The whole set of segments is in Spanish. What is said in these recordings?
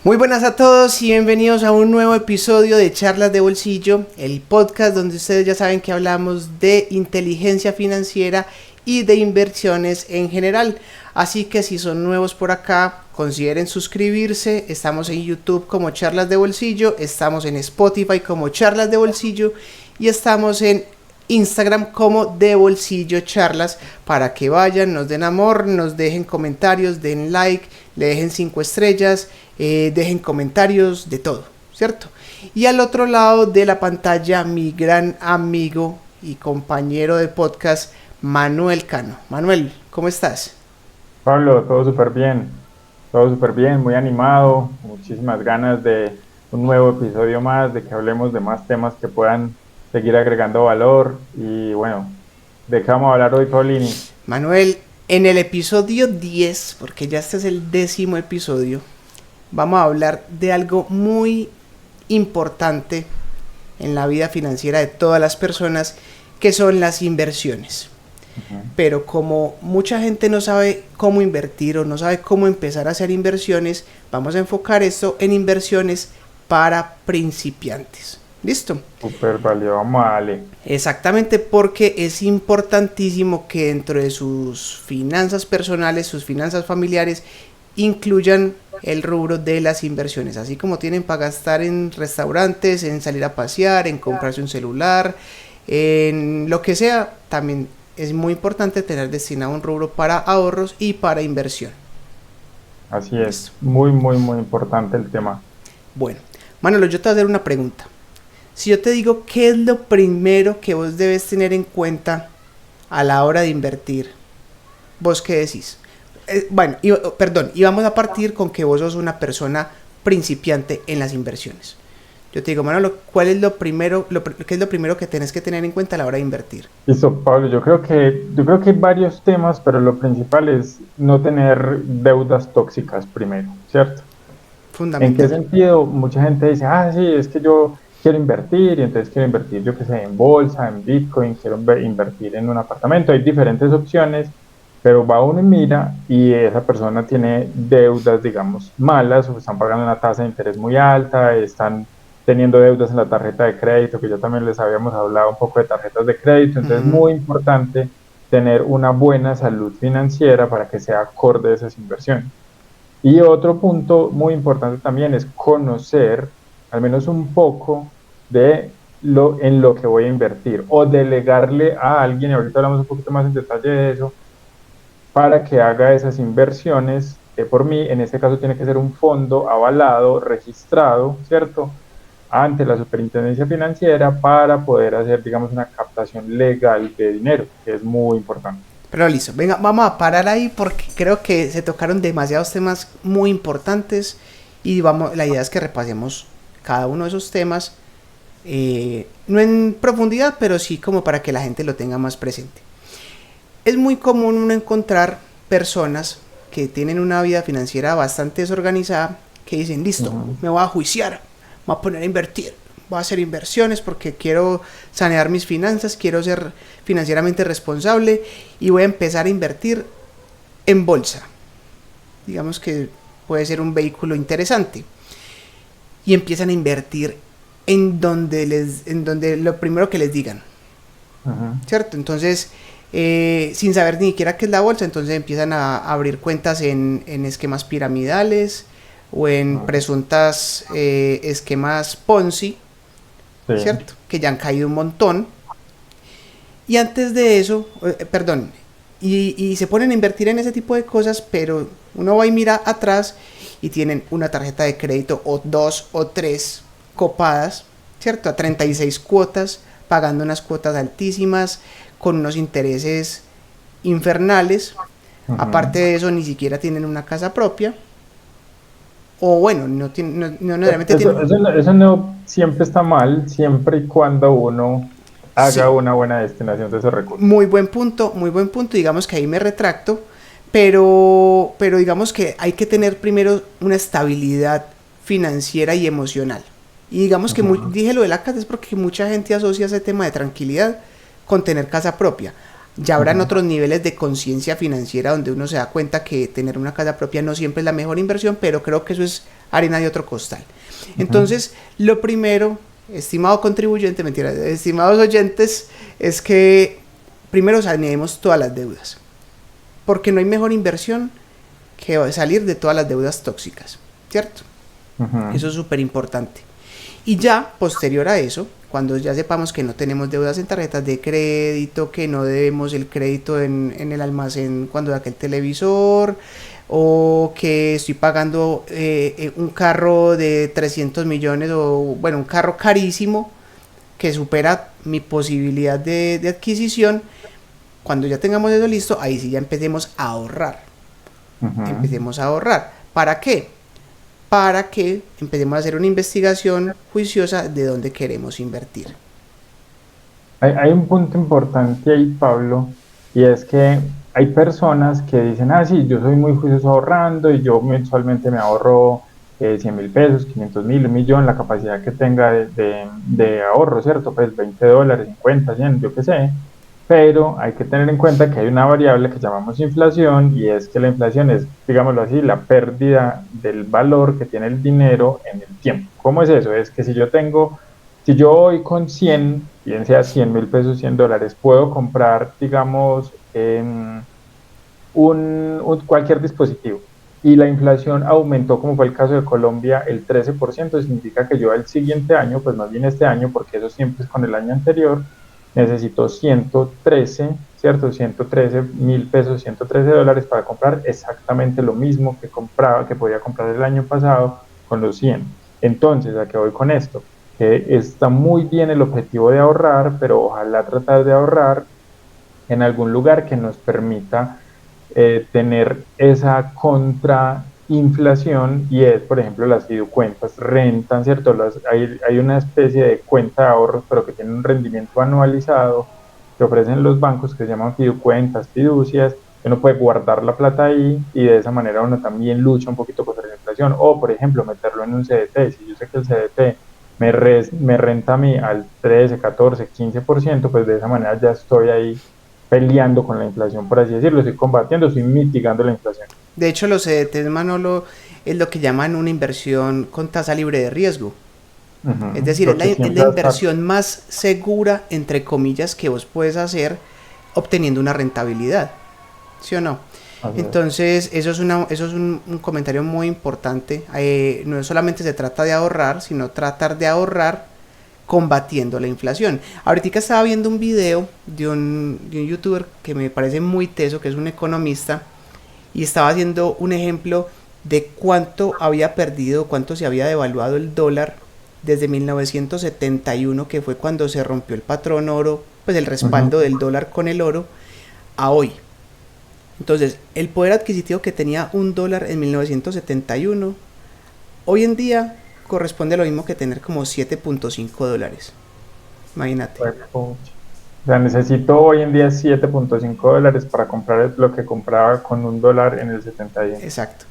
Muy buenas a todos y bienvenidos a un nuevo episodio de Charlas de Bolsillo, el podcast donde ustedes ya saben que hablamos de inteligencia financiera y de inversiones en general. Así que si son nuevos por acá, consideren suscribirse. Estamos en YouTube como Charlas de Bolsillo, estamos en Spotify como Charlas de Bolsillo y estamos en Instagram como De Bolsillo Charlas, para que vayan, nos den amor, nos dejen comentarios, den like, le dejen 5 estrellas, dejen comentarios, de todo, ¿cierto? Y al otro lado de la pantalla, mi gran amigo y compañero de podcast, Manuel Cano. Manuel, ¿cómo estás? Pablo, todo súper bien, muy animado, muchísimas ganas de un nuevo episodio más, de que hablemos de más temas que puedan seguir agregando valor. Y bueno, ¿de qué vamos a hablar hoy, Paulini? Manuel, en el episodio 10, porque ya este es el 10º episodio, vamos a hablar de algo muy importante en la vida financiera de todas las personas, que son las inversiones. Ujú. Pero como mucha gente no sabe cómo invertir o no sabe cómo empezar a hacer inversiones, vamos a enfocar esto en inversiones para principiantes. ¿Listo? Súper válido, vamos a darle. Exactamente, porque es importantísimo que dentro de sus finanzas personales, sus finanzas familiares, incluyan el rubro de las inversiones, así como tienen para gastar en restaurantes, en salir a pasear, en comprarse un celular, en lo que sea. También es muy importante tener destinado un rubro para ahorros y para inversión. Así Listo. es, muy importante el tema. Bueno, Manolo, yo te voy a hacer una pregunta. Si yo te digo qué es lo primero que vos debes tener en cuenta a la hora de invertir, ¿vos qué decís? Bueno, y vamos a partir con que vos sos una persona principiante en las inversiones. Yo te digo, Manolo, ¿cuál es lo primero, qué es lo primero que tenés que tener en cuenta a la hora de invertir? Listo, Pablo, yo creo que hay varios temas, pero lo principal es no tener deudas tóxicas primero, ¿cierto? ¿En qué Fundamental. sentido? Mucha gente dice, sí, es que yo quiero invertir y entonces quiero invertir, yo qué sé, en bolsa, en Bitcoin, quiero invertir en un apartamento. Hay diferentes opciones, pero va uno y mira y esa persona tiene deudas, digamos, malas, o están pagando una tasa de interés muy alta, están teniendo deudas en la tarjeta de crédito, que ya también les habíamos hablado un poco de tarjetas de crédito. Entonces es Ujú. muy importante tener una buena salud financiera para que sea acorde a esas inversiones. Y otro punto muy importante también es conocer al menos un poco de en lo que voy a invertir o delegarle a alguien, y ahorita hablamos un poquito más en detalle de eso, para que haga esas inversiones por mí. En este caso tiene que ser un fondo avalado, registrado, ¿cierto? Ante la Superintendencia Financiera para poder hacer, digamos, una captación legal de dinero, que es muy importante. Pero listo, venga, vamos a parar ahí porque creo que se tocaron demasiados temas muy importantes y la idea es que repasemos cada uno de esos temas, no en profundidad, pero sí como para que la gente lo tenga más presente. Es muy común uno encontrar personas que tienen una vida financiera bastante desorganizada, que dicen, listo, Ujú. me voy a juiciar, me voy a poner a invertir, voy a hacer inversiones porque quiero sanear mis finanzas, quiero ser financieramente responsable y voy a empezar a invertir en bolsa. Digamos que puede ser un vehículo interesante. Y empiezan a invertir en donde lo primero que les digan, Ujú. ¿cierto? Entonces, sin saber ni siquiera qué es la bolsa, entonces empiezan a abrir cuentas en esquemas piramidales o en Ujú. presuntas esquemas Ponzi, Sí. ¿cierto? Que ya han caído un montón. Y antes de eso, perdón, y se ponen a invertir en ese tipo de cosas, pero uno va y mira atrás y tienen una tarjeta de crédito o dos o tres copadas, ¿cierto? A 36 cuotas, pagando unas cuotas altísimas, con unos intereses infernales. Ujú. Aparte de eso, ni siquiera tienen una casa propia. O bueno, no necesariamente tienen. Eso no siempre está mal, siempre y cuando uno haga Sí, una buena destinación de esos recursos. muy buen punto, muy buen punto. Digamos que ahí me retracto, pero digamos que hay que tener primero una estabilidad financiera y emocional. Y digamos que Ujú. dije lo de la casa es porque mucha gente asocia ese tema de tranquilidad con tener casa propia. Ya habrán otros niveles de conciencia financiera donde uno se da cuenta que tener una casa propia no siempre es la mejor inversión, pero creo que eso es harina de otro costal. Entonces, lo primero, estimado contribuyente, mentira, estimados oyentes, es que primero saneemos todas las deudas, porque no hay mejor inversión que salir de todas las deudas tóxicas, ¿cierto? Eso es súper importante. Y ya, posterior a eso, cuando ya sepamos que no tenemos deudas en tarjetas de crédito, que no debemos el crédito en el almacén cuando saqué el televisor, o que estoy pagando un carro de 300 millones, o bueno, un carro carísimo que supera mi posibilidad de adquisición, cuando ya tengamos eso listo, ahí sí ya empecemos a ahorrar. Empecemos a ahorrar. ¿Para qué? Para que empecemos a hacer una investigación juiciosa de dónde queremos invertir. Hay un punto importante ahí, Pablo, y es que hay personas que dicen, sí, yo soy muy juicioso ahorrando y yo mensualmente me ahorro 100.000 pesos, 500.000, 1.000.000, la capacidad que tenga de ahorro, ¿cierto? Pues $20, 50, 100, yo qué sé. Pero hay que tener en cuenta que hay una variable que llamamos inflación, y es que la inflación es, digámoslo así, la pérdida del valor que tiene el dinero en el tiempo. ¿Cómo es eso? Es que si yo hoy con 100, bien sea 100.000 pesos, $100, puedo comprar, digamos, cualquier dispositivo, y la inflación aumentó, como fue el caso de Colombia, el 13%, significa que yo el siguiente año, pues más bien este año, porque eso siempre es con el año anterior, necesito 113, ¿cierto? 113.000 pesos, $113 para comprar exactamente lo mismo que podía comprar el año pasado con los 100. Entonces, ¿a qué voy con esto? Que está muy bien el objetivo de ahorrar, pero ojalá tratar de ahorrar en algún lugar que nos permita tener esa contrainflación, y es, por ejemplo, las fiducuentas rentan, ¿cierto? Hay una especie de cuenta de ahorros, pero que tiene un rendimiento anualizado que ofrecen los bancos, que se llaman fiducuentas, fiducias, que uno puede guardar la plata ahí, y de esa manera uno también lucha un poquito contra la inflación. O, por ejemplo, meterlo en un CDT. Si yo sé que el CDT me renta a mí al 13, 14, 15%, pues de esa manera ya estoy ahí peleando con la inflación, por así decirlo, estoy combatiendo, estoy mitigando la inflación. De hecho, los CDTs, Manolo, es lo que llaman una inversión con tasa libre de riesgo. Es decir, es la inversión más segura, entre comillas, que vos puedes hacer obteniendo una rentabilidad. ¿Sí o no? Entonces, eso es un comentario muy importante. No solamente se trata de ahorrar, sino tratar de ahorrar combatiendo la inflación. Ahorita estaba viendo un video de un youtuber que me parece muy teso, que es un economista, y estaba haciendo un ejemplo de cuánto había perdido, cuánto se había devaluado el dólar desde 1971, que fue cuando se rompió el patrón oro, pues el respaldo del dólar con el oro, a hoy. Entonces, el poder adquisitivo que tenía un dólar en 1971, hoy en día corresponde a lo mismo que tener como $7.5. Imagínate. O sea, necesito hoy en día $7.5 para comprar lo que compraba con $1 en el 71. Exacto.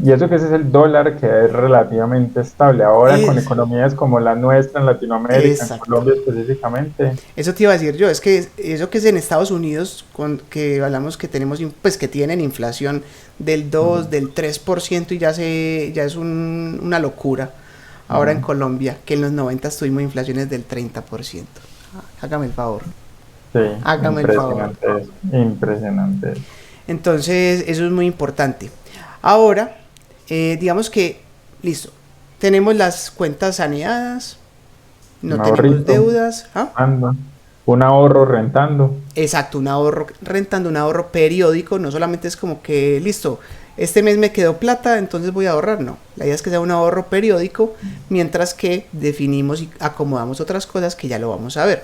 Y eso que ese es el dólar, que es relativamente estable. Ahora con economías como la nuestra en Latinoamérica, en Colombia específicamente. Eso te iba a decir yo, es que eso que es en Estados Unidos, que hablamos que tenemos, pues que tienen inflación del 2, del 3%, y ya es una locura. Ahora en Colombia, que en los 90 tuvimos inflaciones del 30%. Hágame el favor. Sí, hágame el favor. Impresionante. Entonces, eso es muy importante. Ahora, digamos que, listo, tenemos las cuentas saneadas, no tenemos deudas. Un ahorro rentando. Exacto, un ahorro rentando, un ahorro periódico. No solamente es como que, listo, este mes me quedó plata, entonces voy a ahorrar. No, la idea es que sea un ahorro periódico, mientras que definimos y acomodamos otras cosas que ya lo vamos a ver.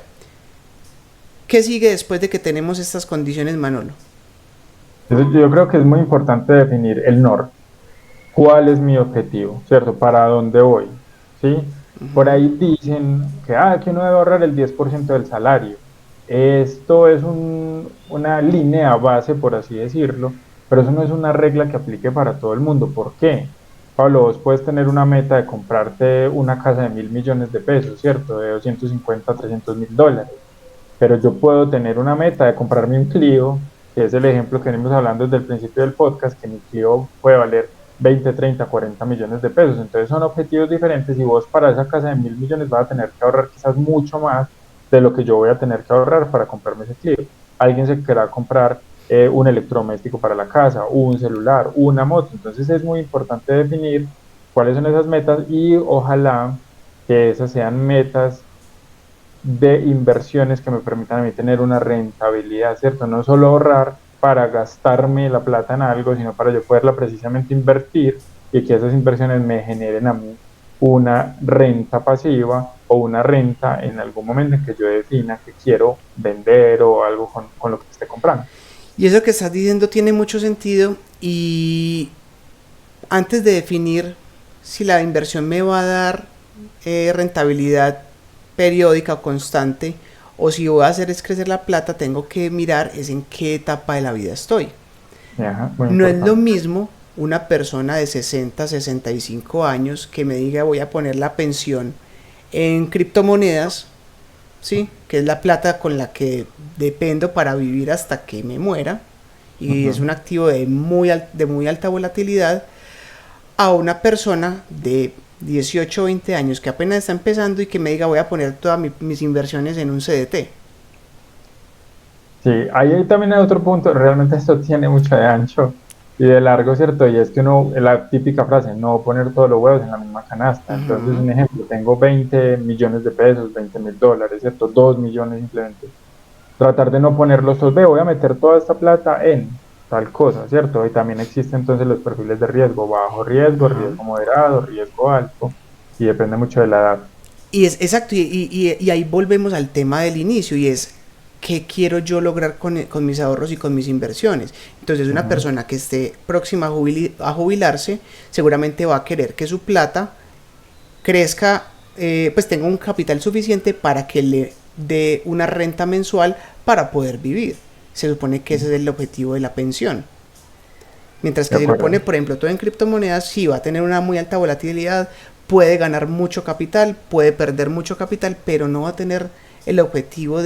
¿Qué sigue después de que tenemos estas condiciones, Manolo? Yo creo que es muy importante definir el norte. ¿Cuál es mi objetivo? ¿Cierto? ¿Para dónde voy? ¿Sí? Por ahí dicen que uno debe ahorrar el 10% del salario. Esto es una línea base, por así decirlo, pero eso no es una regla que aplique para todo el mundo. ¿Por qué? Pablo, vos puedes tener una meta de comprarte una casa de 1.000 millones de pesos, ¿cierto? De 250 a $300.000. pero yo puedo tener una meta de comprarme un Clio, que es el ejemplo que venimos hablando desde el principio del podcast, que mi Clio puede valer 20, 30, 40 millones de pesos. Entonces son objetivos diferentes y vos para esa casa de 1.000 millones vas a tener que ahorrar quizás mucho más de lo que yo voy a tener que ahorrar para comprarme ese Clio. Alguien se querrá comprar un electrodoméstico para la casa, un celular, una moto. Entonces es muy importante definir cuáles son esas metas y ojalá que esas sean metas de inversiones que me permitan a mí tener una rentabilidad, ¿cierto? No solo ahorrar para gastarme la plata en algo, sino para yo poderla precisamente invertir y que esas inversiones me generen a mí una renta pasiva o una renta en algún momento en que yo defina que quiero vender o algo con lo que esté comprando. Y eso que estás diciendo tiene mucho sentido y antes de definir si la inversión me va a dar rentabilidad periódica o constante o si voy a hacer es crecer la plata, tengo que mirar es en qué etapa de la vida estoy. Ajá, muy No es lo importante. mismo una persona de 60, 65 años que me diga voy a poner la pensión en criptomonedas, ¿sí? Que es la plata con la que dependo para vivir hasta que me muera y es Uh-huh. un activo de muy alta volatilidad, a una persona de 18 o 20 años que apenas está empezando y que me diga voy a poner todas mis inversiones en un CDT. Sí, ahí también hay otro punto, realmente esto tiene mucho de ancho y de largo, ¿cierto? Y es que uno, la típica frase, no poner todos los huevos en la misma canasta. Entonces, Ujú. un ejemplo, tengo 20 millones de pesos, 20.000 dólares, ¿cierto? 2 millones simplemente. Tratar de no ponerlos todos, ve, voy a meter toda esta plata en tal cosa, ¿cierto? Y también existen entonces los perfiles de riesgo, bajo riesgo, Ajá. riesgo moderado, riesgo alto, y depende mucho de la edad. Y es exacto, y ahí volvemos al tema del inicio, y es qué quiero yo lograr con mis ahorros y con mis inversiones. Entonces, una Ujú. persona que esté próxima a jubilarse, seguramente va a querer que su plata crezca, pues tenga un capital suficiente para que le dé una renta mensual para poder vivir. Se supone que ese es el objetivo de la pensión. Mientras De que si lo pone, acuerdo. por ejemplo, todo en criptomonedas, sí va a tener una muy alta volatilidad, puede ganar mucho capital, puede perder mucho capital, pero no va a tener el objetivo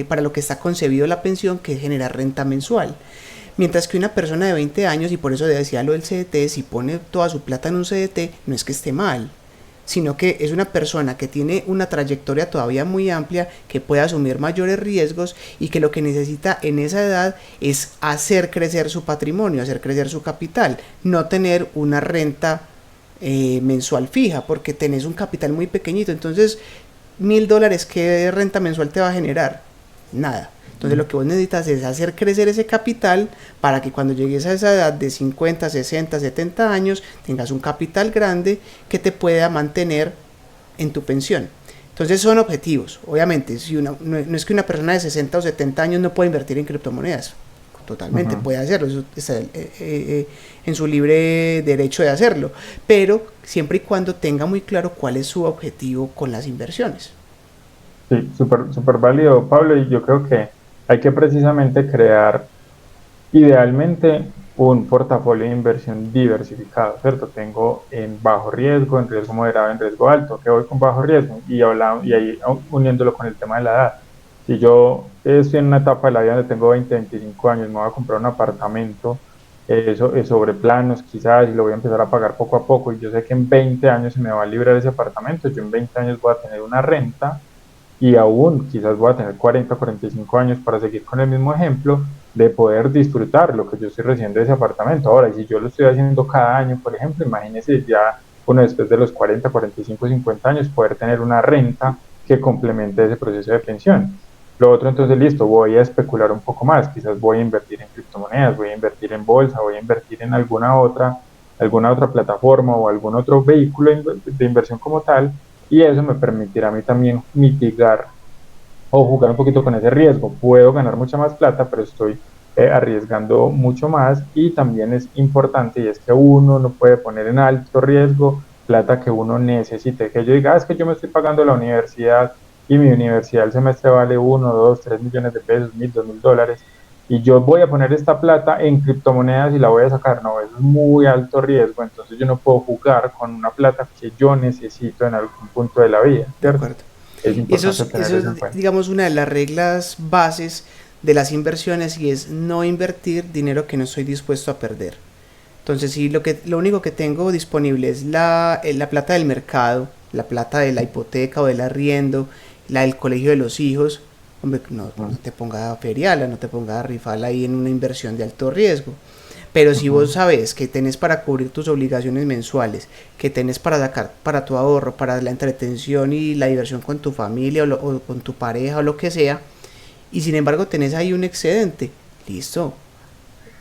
para lo que está concebido la pensión, que es generar renta mensual. Mientras que una persona de 20 años, y por eso decía lo del CDT, si pone toda su plata en un CDT, no es que esté mal, sino que es una persona que tiene una trayectoria todavía muy amplia, que puede asumir mayores riesgos y que lo que necesita en esa edad es hacer crecer su patrimonio, hacer crecer su capital, no tener una renta mensual fija, porque tenés un capital muy pequeñito. Entonces, $1.000, ¿qué renta mensual te va a generar? Nada. Entonces lo que vos necesitas es hacer crecer ese capital para que cuando llegues a esa edad de 50, 60, 70 años tengas un capital grande que te pueda mantener en tu pensión. Entonces son objetivos. Obviamente, si no es que una persona de 60 o 70 años no pueda invertir en criptomonedas. Totalmente Ujú. puede hacerlo, eso está en su libre derecho de hacerlo, pero siempre y cuando tenga muy claro cuál es su objetivo con las inversiones. Sí, súper, súper válido, Pablo, y yo creo que hay que precisamente crear idealmente un portafolio de inversión diversificado, ¿cierto? Tengo en bajo riesgo, en riesgo moderado, en riesgo alto, que voy con bajo riesgo y, hablamos, y ahí uniéndolo con el tema de la edad. Si yo estoy en una etapa de la vida donde tengo 20, 25 años, me voy a comprar un apartamento, eso es sobre planos quizás, y lo voy a empezar a pagar poco a poco, y yo sé que en 20 años se me va a librar ese apartamento, yo en 20 años voy a tener una renta y aún quizás voy a tener 40, 45 años para seguir con el mismo ejemplo de poder disfrutar lo que yo estoy recibiendo de ese apartamento. Ahora, y si yo lo estoy haciendo cada año, por ejemplo, imagínese ya uno después de los 40, 45, 50 años poder tener una renta que complemente ese proceso de pensión. Lo otro, entonces, listo, voy a especular un poco más, quizás voy a invertir en criptomonedas, voy a invertir en bolsa, voy a invertir en alguna otra plataforma o algún otro vehículo de inversión como tal, y eso me permitirá a mí también mitigar o jugar un poquito con ese riesgo. Puedo ganar mucha más plata, pero estoy arriesgando mucho más y también es importante y es que uno no puede poner en alto riesgo plata que uno necesite, que yo diga, es que yo me estoy pagando la universidad y mi universidad el semestre vale 1, 2, 3 millones de pesos, 1.000, 2.000 dólares y yo voy a poner esta plata en criptomonedas y la voy a sacar, no, eso es muy alto riesgo, entonces yo no puedo jugar con una plata que yo necesito en algún punto de la vida, De ¿cierto? acuerdo. es Y importante tener eso eso en es, cuenta. digamos, una de las reglas bases de las inversiones y es no invertir dinero que no estoy dispuesto a perder. Entonces, si lo único que tengo disponible es la plata del mercado, la plata de la hipoteca o del arriendo, la del colegio de los hijos, hombre, no te ponga a feriala, no te ponga a rifar ahí en una inversión de alto riesgo. Pero si Ujú. vos sabes que tenés para cubrir tus obligaciones mensuales, que tenés para sacar para tu ahorro, para la entretención y la diversión con tu familia o con tu pareja o lo que sea, y sin embargo tenés ahí un excedente, listo,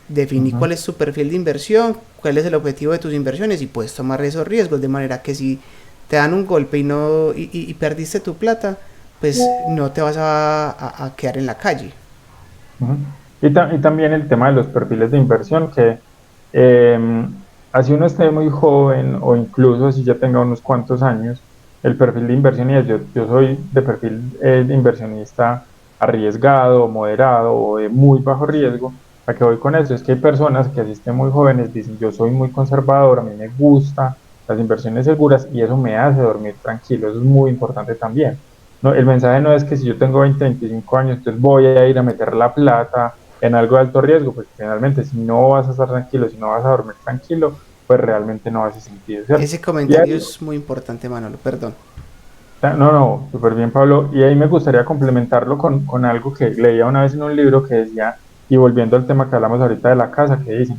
definí Ujú. cuál es tu perfil de inversión, cuál es el objetivo de tus inversiones y puedes tomar esos riesgos de manera que si te dan un golpe y perdiste tu plata, pues no te vas a quedar en la calle. Ujú. Y también el tema de los perfiles de inversión, que eh, así uno esté muy joven o incluso así ya tenga unos cuantos años, el perfil de inversión, y yo soy de perfil de inversionista arriesgado, moderado o de muy bajo riesgo. ¿A qué voy con eso? Es que hay personas que así estén muy jóvenes, dicen yo soy muy conservador, a mí me gusta las inversiones seguras y eso me hace dormir tranquilo, eso es muy importante también. No, el mensaje no es que si yo tengo 20, 25 años, entonces voy a ir a meter la plata en algo de alto riesgo, pues finalmente si no vas a estar tranquilo, si no vas a dormir tranquilo, pues realmente no hace sentido, ¿cierto? Ese Y comentario ahí, es muy importante, Manolo, perdón. no, no, súper bien, Pablo. Y ahí me gustaría complementarlo con algo que leía una vez en un libro que decía, y volviendo al tema que hablamos ahorita de la casa, que dicen,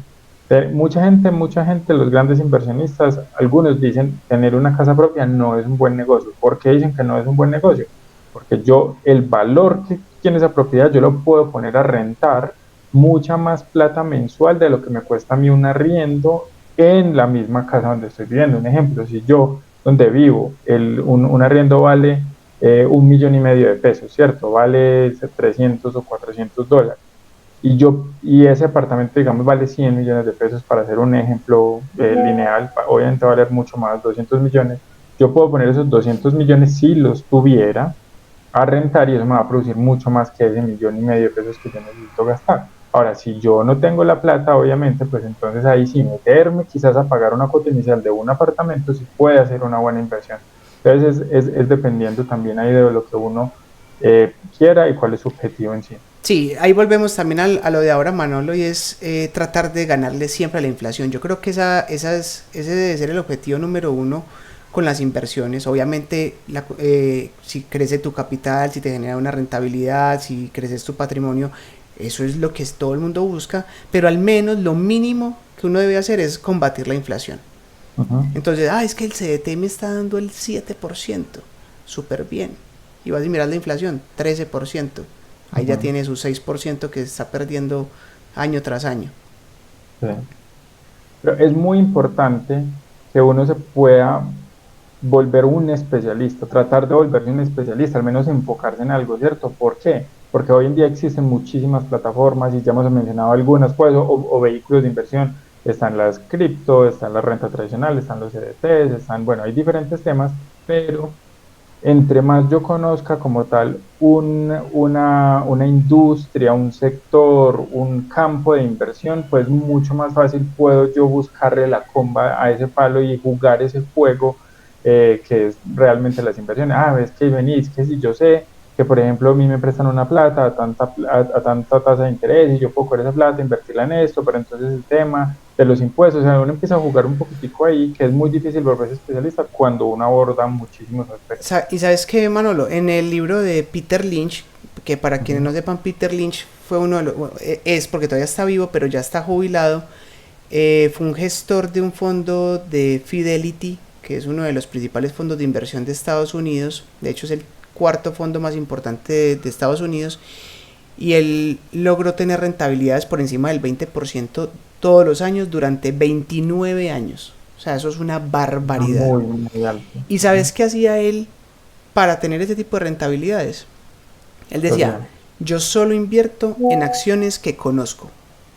mucha gente, los grandes inversionistas, algunos dicen tener una casa propia no es un buen negocio. ¿Por qué dicen que no es un buen negocio? Porque el valor que tiene esa propiedad, yo lo puedo poner a rentar mucha más plata mensual de lo que me cuesta a mí un arriendo en la misma casa donde estoy viviendo. Un ejemplo, si yo donde vivo, un arriendo vale 1,5 millones de pesos, ¿cierto? Vale 300 o $400. Y ese apartamento, digamos, vale 100 millones de pesos para hacer un ejemplo lineal, obviamente va a valer mucho más, 200 millones. Yo puedo poner esos 200 millones si los tuviera a rentar y eso me va a producir mucho más que ese 1,5 millones de pesos que yo necesito gastar. Ahora, si yo no tengo la plata, obviamente, pues entonces ahí sí meterme quizás a pagar una cuota inicial de un apartamento sí puede hacer una buena inversión. Entonces es dependiendo también ahí de lo que uno quiera y cuál es su objetivo en sí. Sí, ahí volvemos también a lo de ahora, Manolo, y es tratar de ganarle siempre a la inflación. Yo creo que ese debe ser el objetivo número uno con las inversiones. Obviamente, si crece tu capital, si te genera una rentabilidad, si creces tu patrimonio, eso es lo que todo el mundo busca, pero al menos lo mínimo que uno debe hacer es combatir la inflación. Uh -huh. Entonces, es que el CDT me está dando el 7%, súper bien. Y vas a mirar la inflación, 13%. Uh Ahí ya -huh. tiene su 6% que está perdiendo año tras año. Sí. Pero es muy importante que uno se pueda volver un especialista, tratar de volverse un especialista, al menos enfocarse en algo, ¿cierto? ¿Por qué? Porque hoy en día existen muchísimas plataformas y ya hemos mencionado algunas, pues, o vehículos de inversión. Están las cripto, están las rentas tradicionales, están los CDTs, están, bueno, hay diferentes temas, pero entre más yo conozca como tal una industria, un sector, un campo de inversión, pues mucho más fácil puedo yo buscarle la comba a ese palo y jugar ese juego que es realmente las inversiones. Ves que venís, que si yo sé que, por ejemplo, a mí me prestan una plata a tanta tasa de interés y yo puedo coger esa plata, invertirla en esto, pero entonces el tema de los impuestos, o sea, uno empieza a jugar un poquitico ahí, que es muy difícil volverse especialista cuando uno aborda muchísimos aspectos. Y sabes que, Manolo, en el libro de Peter Lynch, que para Uh quienes -huh. no sepan, Peter Lynch fue uno de los, bueno, es porque todavía está vivo, pero ya está jubilado, fue un gestor de un fondo de Fidelity, que es uno de los principales fondos de inversión de Estados Unidos, de hecho es el cuarto fondo más importante de Estados Unidos, y él logró tener rentabilidades por encima del 20% todos los años durante 29 años. O sea, eso es una barbaridad. Muy, muy alto. ¿Y Uh -huh. sabes qué hacía él para tener ese tipo de rentabilidades? Él decía, Entonces, yo solo invierto en acciones que conozco.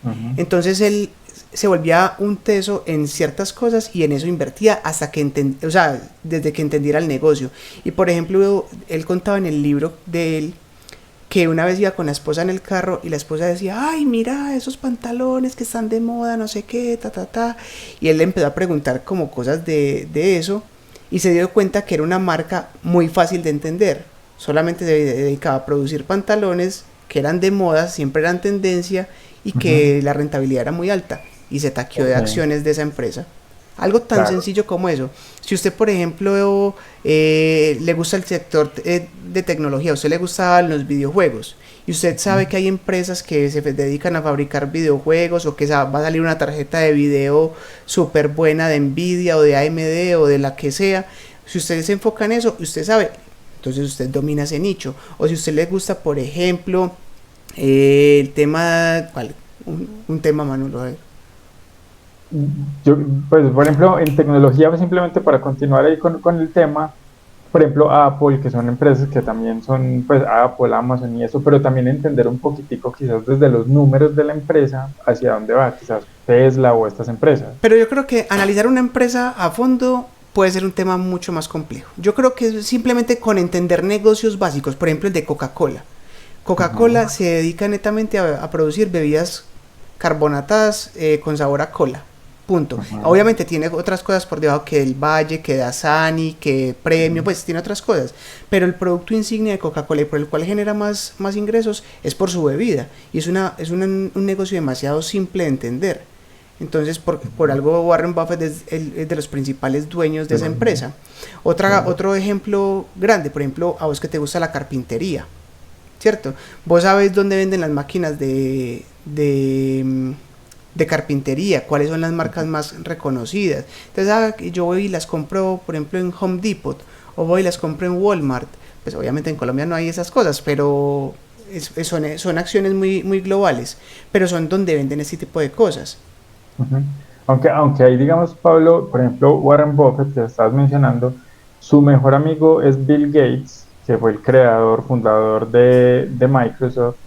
uh -huh. Entonces él se volvía un teso en ciertas cosas y en eso invertía hasta que o sea, desde que entendiera el negocio. Y por ejemplo, él contaba en el libro de él que una vez iba con la esposa en el carro y la esposa decía, ay, mira esos pantalones que están de moda, no sé qué, ta, ta, ta. Y él le empezó a preguntar como cosas de eso y se dio cuenta que era una marca muy fácil de entender. solamente se dedicaba a producir pantalones que eran de moda, siempre eran tendencia y que la rentabilidad era muy alta y se taqueó de acciones de esa empresa. Algo tan sencillo como eso. Si usted, por ejemplo, le gusta el sector de tecnología, a usted le gustaban los videojuegos y usted sabe que hay empresas que se dedican a fabricar videojuegos o que va a salir una tarjeta de video súper buena de Nvidia o de AMD o de la que sea, si usted se enfoca en eso, usted sabe, entonces usted domina ese nicho. O si a usted le gusta, por ejemplo, el tema, ¿cuál? Un tema, Manuel, a ver. Yo, pues, por ejemplo, en tecnología, pues, simplemente para continuar ahí con el tema, por ejemplo, Apple, que son empresas que también son, pues, Apple, Amazon y eso, pero también entender un poquitico quizás desde los números de la empresa hacia dónde va, quizás Tesla o estas empresas. Pero yo creo que analizar una empresa a fondo puede ser un tema mucho más complejo. Yo creo que simplemente con entender negocios básicos, por ejemplo el de Coca-Cola. Coca-Cola se dedica netamente a producir bebidas carbonatadas con sabor a cola. Punto. Obviamente tiene otras cosas por debajo, que el Valle, que Dasani, que Premio, pues tiene otras cosas. Pero el producto insignia de Coca-Cola y por el cual genera más ingresos es por su bebida. Y es un negocio demasiado simple de entender. Entonces, por algo Warren Buffett es de los principales dueños de esa empresa. Otro ejemplo grande, por ejemplo, a vos que te gusta la carpintería, ¿cierto? Vos sabés dónde venden las máquinas de carpintería, cuáles son las marcas más reconocidas. Entonces, yo voy y las compro, por ejemplo, en Home Depot, o voy y las compro en Walmart. Pues obviamente en Colombia no hay esas cosas, pero son acciones muy globales, pero son donde venden este tipo de cosas. Aunque ahí, digamos, Pablo, por ejemplo, Warren Buffett, que estabas mencionando, su mejor amigo es Bill Gates, que fue el creador, fundador de Microsoft,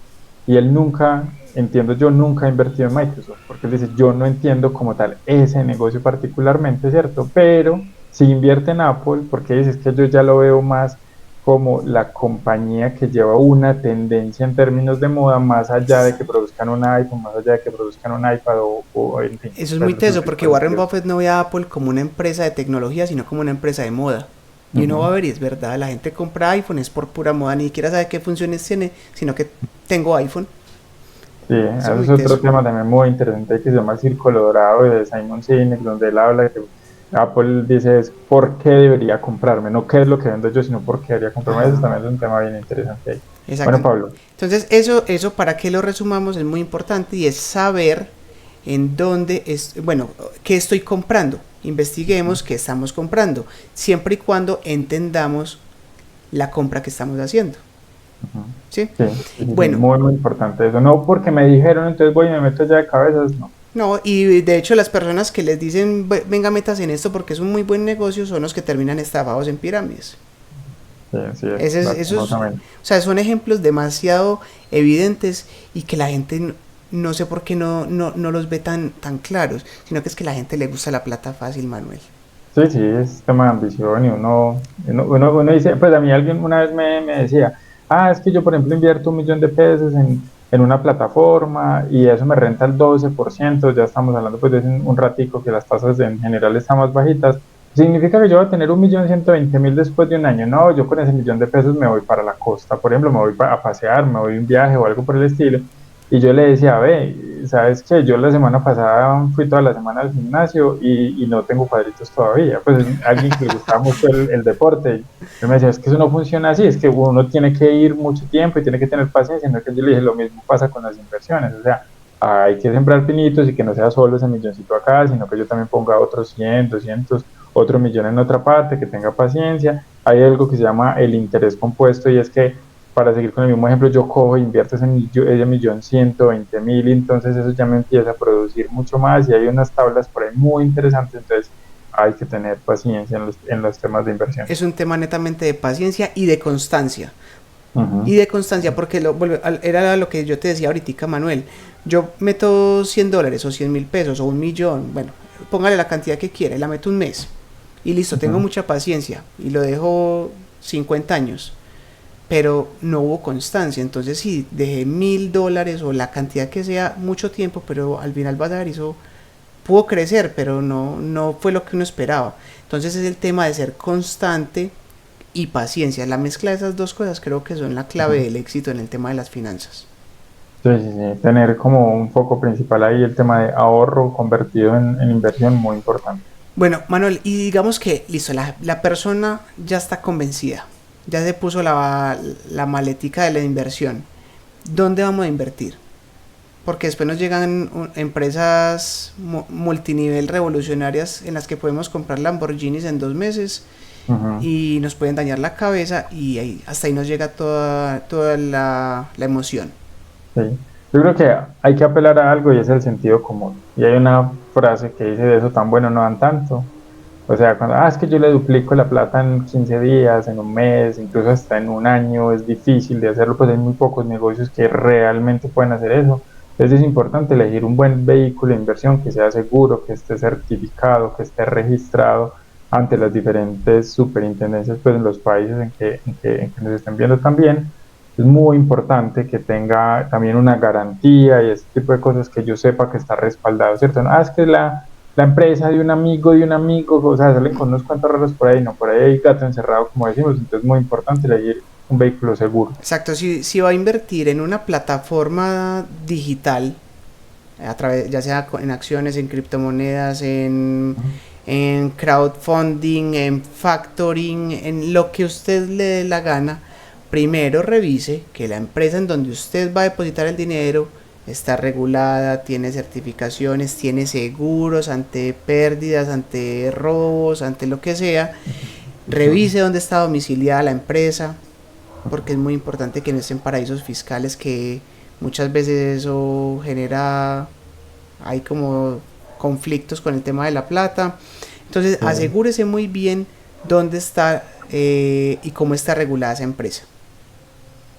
y él nunca, entiendo yo, nunca ha invertido en Microsoft, porque él dice, yo no entiendo como tal ese negocio particularmente, ¿cierto? Pero si invierte en Apple, porque dices que yo ya lo veo más como la compañía que lleva una tendencia en términos de moda, más allá de que produzcan un iPhone, más allá de que produzcan un iPad o en fin. Eso es muy teso, porque Warren Buffett no ve a Apple como una empresa de tecnología, sino como una empresa de moda. Y uno va a ver, y es verdad, la gente compra iPhone, es por pura moda, ni siquiera sabe qué funciones tiene, sino que tengo iPhone. Sí, eso es otro tema también muy interesante que se llama el Círculo Dorado de Simon Sinek, donde él habla de que Apple dice es por qué debería comprarme, no qué es lo que vendo yo, sino por qué debería comprarme. Eso también es un tema bien interesante ahí. Exacto. Bueno, Pablo. Entonces, eso para que lo resumamos es muy importante y es saber en dónde qué estoy comprando. Investiguemos qué estamos comprando, siempre y cuando entendamos la compra que estamos haciendo. ¿Sí? Sí, bueno, muy importante eso. No porque me dijeron, entonces voy y me meto ya de cabezas, no. No, y de hecho las personas que les dicen, venga, metas en esto porque es un muy buen negocio, son los que terminan estafados en pirámides. Sí, o sea, son ejemplos demasiado evidentes y que la gente no sé por qué no los ve tan claros, sino que es que a la gente le gusta la plata fácil, Manuel. Sí, es tema de ambición y uno dice, pues a mí alguien una vez me decía, es que yo por ejemplo invierto $1.000.000 en una plataforma y eso me renta el 12%, ya estamos hablando pues de un ratico que las tasas en general están más bajitas, significa que yo voy a tener 1.120.000 después de un año. No, yo con ese $1.000.000 me voy para la costa, por ejemplo, me voy a pasear, me voy a un viaje o algo por el estilo. Y yo le decía, ¿sabes qué? Yo la semana pasada fui toda la semana al gimnasio y no tengo cuadritos todavía. Pues alguien que le gustaba mucho el deporte. Yo me decía, es que eso no funciona así, es que uno tiene que ir mucho tiempo y tiene que tener paciencia. No, que yo le dije, lo mismo pasa con las inversiones. O sea, hay que sembrar pinitos y que no sea solo ese milloncito acá, sino que yo también ponga otros 100, 200, otro millón en otra parte, que tenga paciencia. Hay algo que se llama el interés compuesto y es que, para seguir con el mismo ejemplo, yo cojo e invierto ese $1.120.000 y entonces eso ya me empieza a producir mucho más y hay unas tablas por ahí muy interesantes, entonces hay que tener paciencia en los temas de inversión. Es un tema netamente de paciencia y de constancia. Y de constancia, porque era lo que yo te decía ahorita, Manuel. Yo meto $100 o $100.000 o $1.000.000, bueno, póngale la cantidad que quiera, la meto un mes y listo, tengo mucha paciencia y lo dejo 50 años. Pero no hubo constancia, entonces sí, dejé $1.000 o la cantidad que sea mucho tiempo, pero al final va a dar eso, pudo crecer, pero no fue lo que uno esperaba. Entonces es el tema de ser constante y paciencia. La mezcla de esas dos cosas creo que son la clave del éxito en el tema de las finanzas. Sí, sí, sí. Tener como un foco principal ahí el tema de ahorro convertido en inversión, muy importante. Bueno, Manuel, y digamos que, listo, la persona ya está convencida, ya se puso la maletica de la inversión. ¿Dónde vamos a invertir? Porque después nos llegan empresas multinivel revolucionarias en las que podemos comprar Lamborghinis en 2 meses Ujú. y nos pueden dañar la cabeza y hasta ahí nos llega toda la emoción. Sí. Yo creo que hay que apelar a algo y es el sentido común. Y hay una frase que dice, de eso tan bueno no dan tanto. O sea, cuando, es que yo le duplico la plata en 15 días, en un mes, incluso hasta en un año, es difícil de hacerlo, pues hay muy pocos negocios que realmente pueden hacer eso. Entonces es importante elegir un buen vehículo de inversión que sea seguro, que esté certificado, que esté registrado ante las diferentes superintendencias pues, en los países en que nos estén viendo también. Es muy importante que tenga también una garantía y ese tipo de cosas que yo sepa que está respaldado, ¿cierto? No, es que la empresa de un amigo, o sea, salen con unos cuantos raros por ahí, no, por ahí hay gato encerrado, como decimos, entonces es muy importante elegir un vehículo seguro. Exacto, si va a invertir en una plataforma digital, a través, ya sea en acciones, en criptomonedas, en crowdfunding, en factoring, en lo que usted le dé la gana, primero revise que la empresa en donde usted va a depositar el dinero está regulada, tiene certificaciones, tiene seguros ante pérdidas, ante robos, ante lo que sea. Revise dónde está domiciliada la empresa, porque es muy importante que no estén paraísos fiscales, que muchas veces eso genera, hay como conflictos con el tema de la plata. Entonces Sí. asegúrese muy bien dónde está y cómo está regulada esa empresa.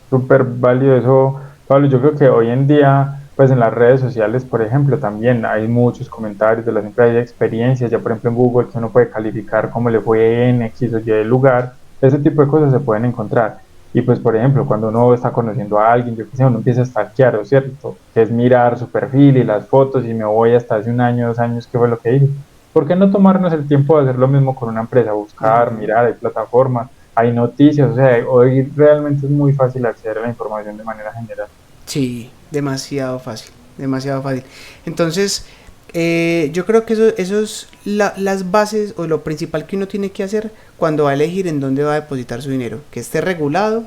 Súper válido eso, Pablo. Yo creo que hoy en día, pues en las redes sociales, por ejemplo, también hay muchos comentarios de las empresas y experiencias, ya por ejemplo en Google, que uno puede calificar cómo le fue en X o Y lugar, ese tipo de cosas se pueden encontrar. Y pues, por ejemplo, cuando uno está conociendo a alguien, yo qué sé, uno empieza a stalkear, ¿cierto? Que es mirar su perfil y las fotos y me voy hasta hace un año, 2 años, qué fue lo que hice. ¿Por qué no tomarnos el tiempo de hacer lo mismo con una empresa? Buscar, Ujú. mirar, hay plataformas, hay noticias, o sea, hoy realmente es muy fácil acceder a la información de manera general. Sí, demasiado fácil, demasiado fácil. Entonces, yo creo que eso es las bases o lo principal que uno tiene que hacer cuando va a elegir en dónde va a depositar su dinero, que esté regulado,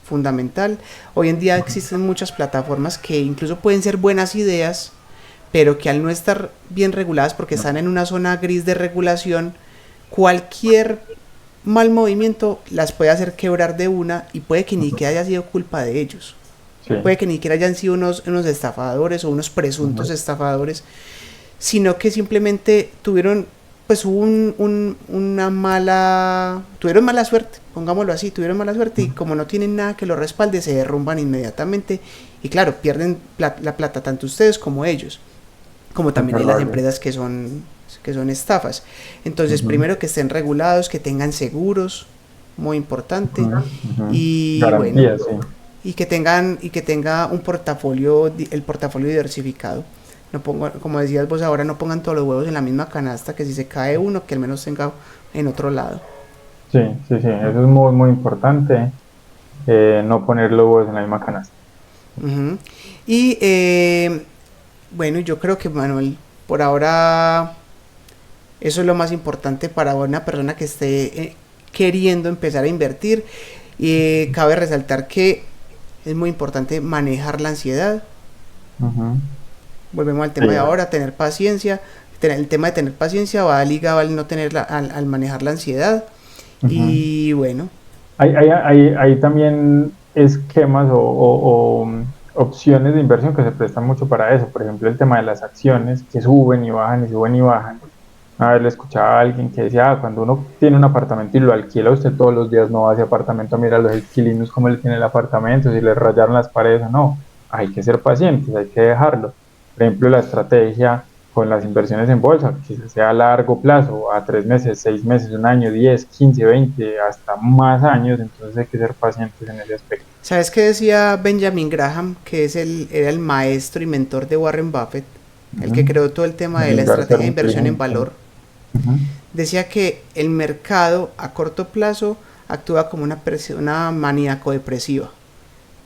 fundamental. Hoy en día existen muchas plataformas que incluso pueden ser buenas ideas, pero que al no estar bien reguladas porque están en una zona gris de regulación, cualquier mal movimiento las puede hacer quebrar de una y puede que ni que haya sido culpa de ellos. Sí. Puede que ni siquiera hayan sido unos estafadores o unos presuntos Ujú. estafadores, sino que simplemente tuvieron, pues hubo una tuvieron mala suerte, pongámoslo así, tuvieron mala suerte y como no tienen nada que lo respalde, se derrumban inmediatamente y claro, pierden la plata tanto ustedes como ellos, como también Súper hay las válido. empresas que son estafas. Entonces, Ujú. primero que estén regulados, que tengan seguros, muy importante, Ujú. Ujú. y bueno, Garantías, sí. y que tenga un portafolio, el portafolio diversificado. No pongo, como decías vos ahora, no pongan todos los huevos en la misma canasta, que si se cae uno, que al menos tenga en otro lado. Sí, sí, sí, eso es muy, muy importante, no poner los huevos en la misma canasta. Ujú. Y bueno, yo creo que Manuel, por ahora eso es lo más importante para una persona que esté queriendo empezar a invertir. Y cabe resaltar que es muy importante manejar la ansiedad. Ujú. Volvemos al Sí, tema de ahora, tener paciencia. El tema de tener paciencia va ligado al no tener al manejar la ansiedad. ujú. Y bueno, Hay también esquemas o opciones de inversión que se prestan mucho para eso. Por ejemplo, el tema de las acciones que suben y bajan y suben y bajan. A ver, le escuchaba a alguien que decía, cuando uno tiene un apartamento y lo alquila, usted todos los días no va a ese apartamento a mirar a los inquilinos cómo le tiene el apartamento, si le rayaron las paredes o no. Hay que ser pacientes, hay que dejarlo. Por ejemplo, la estrategia con las inversiones en bolsa, que sea a largo plazo, a 3 meses, 6 meses, un año, 10, 15, 20, hasta más años, entonces hay que ser pacientes en ese aspecto. ¿sabes qué decía Benjamin Graham, que era el maestro y mentor de Warren Buffett, el que Ujú. creó todo el tema de El la inversor estrategia de inversión en inteligente. valor? Ujú. Decía que el mercado a corto plazo actúa como una persona maníaco-depresiva,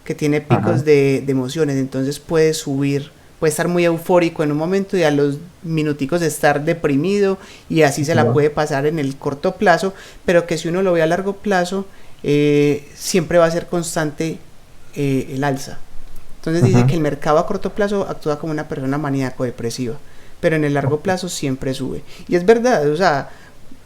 que tiene picos de emociones, entonces puede subir, puede estar muy eufórico en un momento y a los minuticos de estar deprimido, y así se la puede pasar en el corto plazo, pero que si uno lo ve a largo plazo, siempre va a ser constante el alza. Entonces dice que el mercado a corto plazo actúa como una persona maníaco-depresiva, pero en el largo plazo siempre sube. Y es verdad, o sea,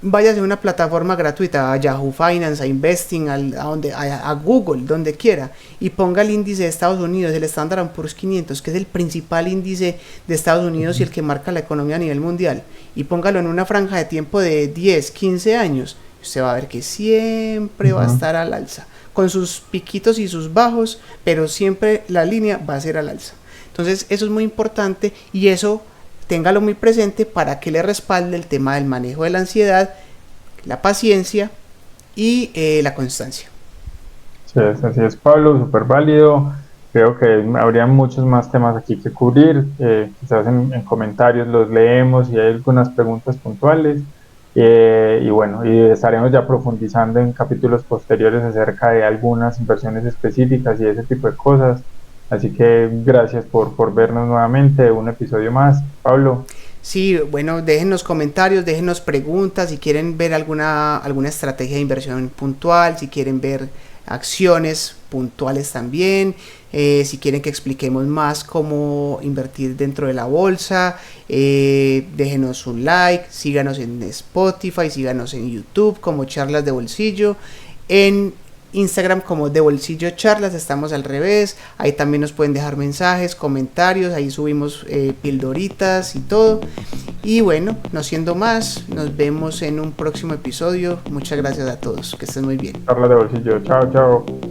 váyase a una plataforma gratuita, a Yahoo Finance, a Investing, a Google, donde quiera, y ponga el índice de Estados Unidos, el Standard & Poor's 500, que es el principal índice de Estados Unidos y el que marca la economía a nivel mundial, y póngalo en una franja de tiempo de 10, 15 años, usted va a ver que siempre va a estar al alza, con sus piquitos y sus bajos, pero siempre la línea va a ser al alza. Entonces eso es muy importante, y eso téngalo muy presente para que le respalde el tema del manejo de la ansiedad, la paciencia y la constancia. Sí, así es, Pablo, súper válido. Creo que habría muchos más temas aquí que cubrir. Quizás en comentarios los leemos y hay algunas preguntas puntuales. Y bueno, y estaremos ya profundizando en capítulos posteriores acerca de algunas inversiones específicas y ese tipo de cosas. Así que gracias por vernos nuevamente, un episodio más. Pablo. Sí, bueno, déjenos comentarios, déjenos preguntas, si quieren ver alguna estrategia de inversión puntual, si quieren ver acciones puntuales también, si quieren que expliquemos más cómo invertir dentro de la bolsa, déjenos un like, síganos en Spotify, síganos en YouTube como Charlas de Bolsillo, en Instagram como De Bolsillo Charlas, estamos al revés, ahí también nos pueden dejar mensajes, comentarios, ahí subimos pildoritas y todo. Y bueno, no siendo más, nos vemos en un próximo episodio. Muchas gracias a todos, que estén muy bien. Charlas de Bolsillo, chao, chao.